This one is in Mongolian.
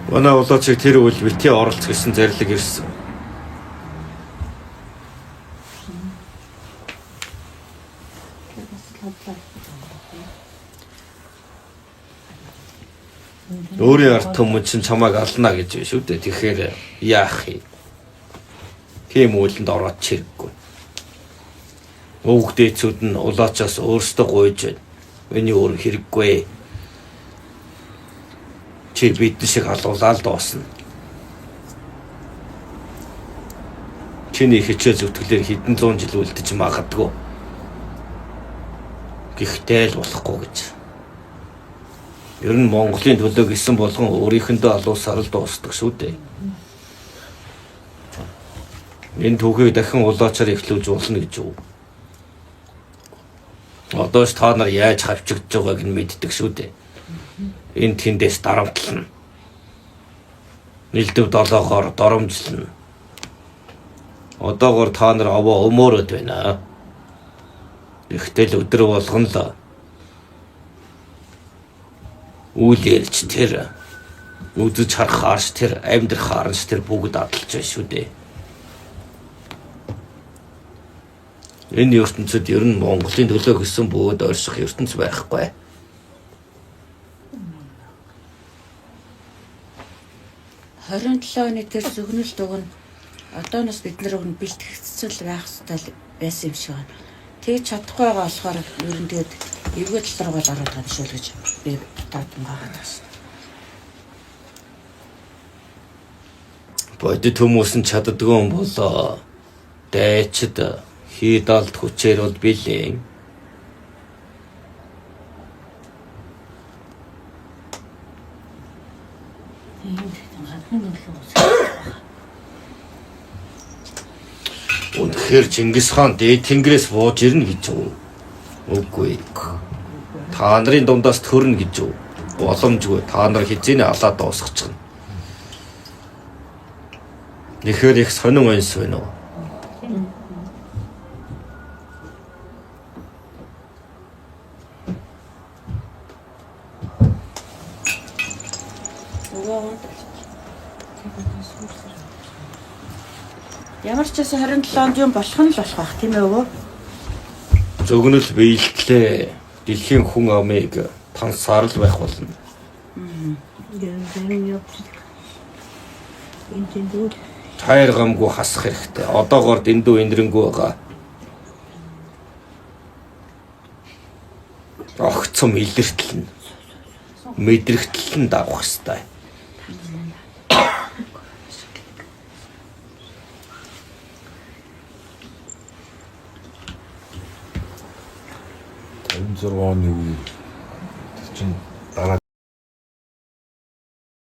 Манай улаачиг тэр үйл битгий оролцох гэсэн зарлиг ирсэн. Өөрийн ард түмэн чинь чамайг ална гэж байна шүү дээ. Тэгэхээр яах юм? Тийм үйлэнд ороод чирэггүй. Өвгдээцүүд нь улаачаас өөрсдөө гуйж байна. Миний өөр хэрэггүй. Чи бид шиг халуулаад дуусна. Чиний хичээл зүтгэлээр хэдэн зуун жил үлдэж магадгүй. Гэхдээ л болохгүй гэж. Ер нь Монголын төлөө гисэн болгон өөрийнхөндөө алуусаар л дуусдаг шүү дээ. Энэ түүхийг дахин улаачаар эхлүүлж болно гэж юу? Одоо ч та нар яаж хавчигдж байгааг нь мэддэг шүү дээ. Энэ тэндээс дарамтлана. Нэлдэв долоогоор доромжлно. Одоогоор та нар овоо өмөөрөд байна. Ихтэл өдөр болгон л үйл ярьж тэр үзэж харахаарч тэр амьдрах харанч тэр бүгд адалж байна шүү дээ. Энэ ертөнцид ер нь Монголын төлөө гэсэн бүгд орших ертөнц байхгүй. оны тэр зөвгнөл дуг нь одооноос бид нар өгн бэлтгэгдсэл байх хэрэгтэй байсан юм шиг байна. Тэгж чадахгүй байгаа болохоор ер нь тэгээд эвгүй тал руугаа ороод байгаа шүү гэж би дадсан байгаа тас. Бодит хүмүүс нь чаддгүй юм болоо. Дайчид хийдалт хүчээр бол билээ. Үнэхээр Чингис хаан дээд тэнгэрээс бууж ирнэ гэж үү? Үгүй. Та нарын дундаас төрнө гэж үү? Боломжгүй. Та нар хизээний алаа дуусгачихна. Тэгэхээр их сонин онс байна уу? Ямар ч гэсэн 27-нд юм болох нь л болох бах тийм ээ өвөө. Зөвгнөл биелэлээ дэлхийн хүн амыг тансаар л байх болно. Хайр гамгүй хасах хэрэгтэй. Одоогоор дэндүү эндрэнгүй байгаа. Огцом илэртэл нь мэдрэгтэл нь давах хэрэгтэй. Зорооны үе чинь